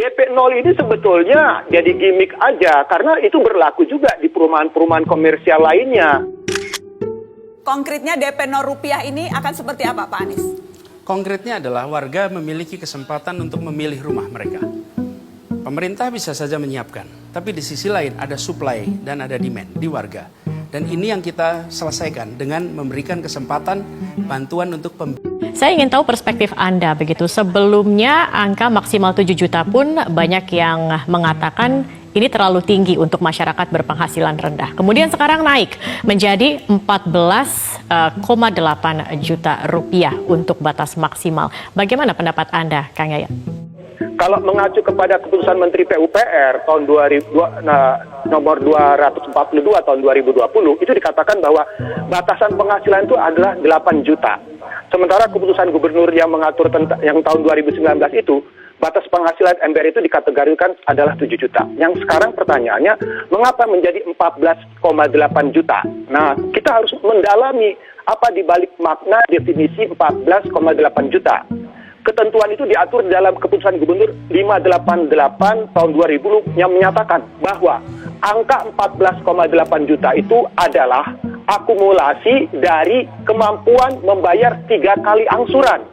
DP 0 ini sebetulnya jadi gimmick aja, karena itu berlaku juga di perumahan-perumahan komersial lainnya. Konkretnya DP 0 rupiah ini akan seperti apa, Pak Anies? Konkretnya adalah warga memiliki kesempatan untuk memilih rumah mereka. Pemerintah bisa saja menyiapkan, tapi di sisi lain ada supply dan ada demand di warga. Dan ini yang kita selesaikan dengan memberikan kesempatan bantuan untuk Saya ingin tahu perspektif Anda begitu. Sebelumnya angka maksimal 7 juta pun banyak yang mengatakan ini terlalu tinggi untuk masyarakat berpenghasilan rendah. Kemudian sekarang naik menjadi 14,8 juta rupiah untuk batas maksimal. Bagaimana pendapat Anda, Kang Yayan? Kalau mengacu kepada keputusan Menteri PUPR tahun 2002, nomor 242 tahun 2020, itu dikatakan bahwa batasan penghasilan itu adalah 8 juta. Sementara keputusan gubernur yang mengatur yang tahun 2019 itu, batas penghasilan MBR itu dikategorikan adalah 7 juta. Yang sekarang pertanyaannya, mengapa menjadi 14,8 juta? Nah, kita harus mendalami apa dibalik makna definisi 14,8 juta. Ketentuan itu diatur dalam keputusan gubernur 588 tahun 2000 yang menyatakan bahwa angka 14,8 juta itu adalah akumulasi dari kemampuan membayar 3 kali angsuran.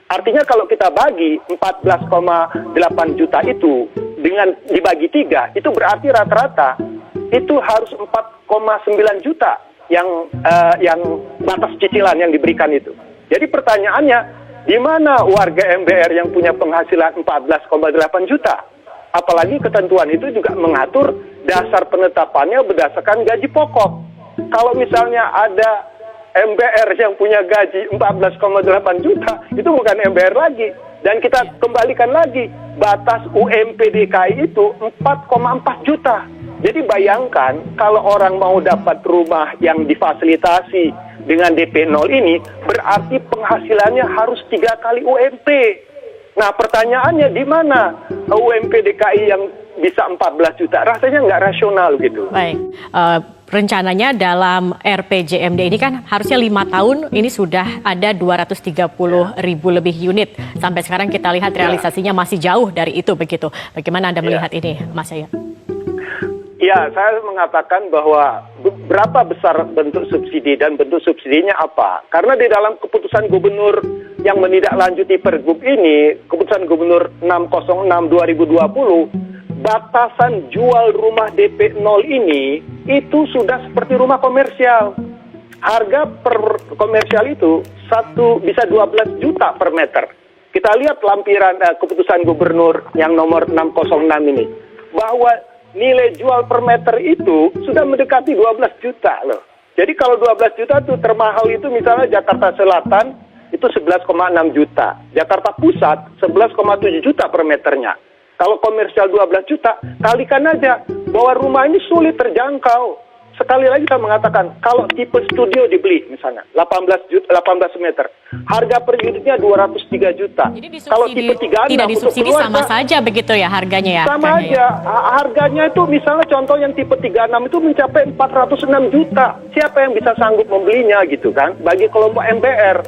Artinya kalau kita bagi 14,8 juta itu dengan dibagi 3, itu berarti rata-rata itu harus 4,9 juta yang batas cicilan yang diberikan itu. Jadi pertanyaannya, di mana warga MBR yang punya penghasilan 14,8 juta? Apalagi ketentuan itu juga mengatur dasar penetapannya berdasarkan gaji pokok. Kalau misalnya ada MBR yang punya gaji 14,8 juta, itu bukan MBR lagi. Dan kita kembalikan lagi, batas UMP DKI itu 4,4 juta. Jadi bayangkan kalau orang mau dapat rumah yang difasilitasi dengan DP 0 ini, berarti penghasilannya harus 3 kali UMP. Nah pertanyaannya, di mana UMP DKI yang bisa 14 juta? Rasanya nggak rasional gitu. Baik, rencananya dalam RPJMD ini kan harusnya 5 tahun, ini sudah ada 230.000 lebih unit. Sampai sekarang kita lihat realisasinya masih jauh dari itu begitu. Bagaimana Anda melihat ini, Mas Yayan? Ya, saya mengatakan bahwa berapa besar bentuk subsidi dan bentuk subsidinya apa. Karena di dalam keputusan gubernur yang menindaklanjuti Pergub ini, keputusan gubernur 606/2020, batasan jual rumah DP 0 ini itu sudah seperti rumah komersial. Harga per komersial itu bisa 12 juta per meter. Kita lihat lampiran keputusan gubernur yang nomor 606 ini, bahwa nilai jual per meter itu sudah mendekati 12 juta loh. Jadi kalau 12 juta itu termahal itu misalnya Jakarta Selatan itu 11,6 juta. Jakarta Pusat 11,7 juta per meternya. Kalau komersial 12 juta, kalikan aja bahwa rumah ini sulit terjangkau. Sekali lagi saya mengatakan, kalau tipe studio dibeli misalnya 18 meter, harga per unitnya 203 juta. Jadi kalau tipe 36 tidak disubsidi keluarga, sama saja begitu ya harganya ya? Sama aja, harganya itu misalnya contoh yang tipe 36 itu mencapai 406 juta. Siapa yang bisa sanggup membelinya gitu kan, bagi kelompok MBR.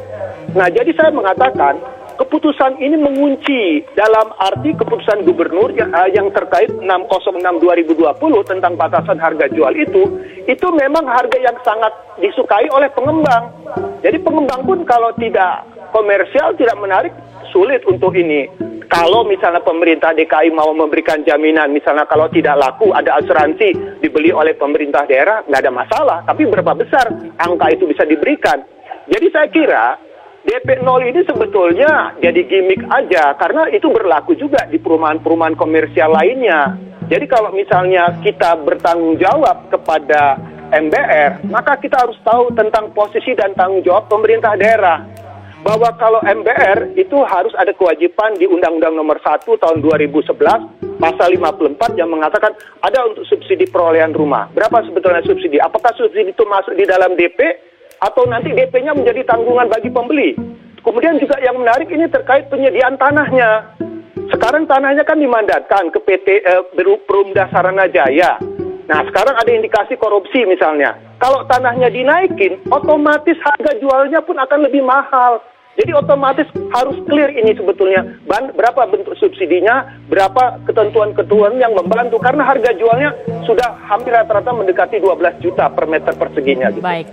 Nah jadi saya mengatakan, keputusan ini mengunci dalam arti keputusan gubernur yang terkait 606/2020 tentang batasan harga jual itu memang harga yang sangat disukai oleh pengembang. Jadi pengembang pun kalau tidak komersial, tidak menarik, sulit untuk ini. Kalau misalnya pemerintah DKI mau memberikan jaminan, misalnya kalau tidak laku ada asuransi dibeli oleh pemerintah daerah, nggak ada masalah. Tapi berapa besar angka itu bisa diberikan? Jadi saya kira DP 0 ini sebetulnya jadi gimmick aja, karena itu berlaku juga di perumahan-perumahan komersial lainnya. Jadi kalau misalnya kita bertanggung jawab kepada MBR, maka kita harus tahu tentang posisi dan tanggung jawab pemerintah daerah. Bahwa kalau MBR itu harus ada kewajiban di Undang-Undang Nomor 1 Tahun 2011, Pasal 54 yang mengatakan ada untuk subsidi perolehan rumah. Berapa sebetulnya subsidi? Apakah subsidi itu masuk di dalam DP? Atau nanti DP-nya menjadi tanggungan bagi pembeli. Kemudian juga yang menarik ini terkait penyediaan tanahnya. Sekarang tanahnya kan dimandatkan ke PT Perumda Saranajaya. Nah sekarang ada indikasi korupsi misalnya. Kalau tanahnya dinaikin, otomatis harga jualnya pun akan lebih mahal. Jadi otomatis harus clear ini sebetulnya berapa bentuk subsidinya, berapa ketentuan-ketentuan yang membantu karena harga jualnya sudah hampir rata-rata mendekati 12 juta per meter perseginya gitu. Baik.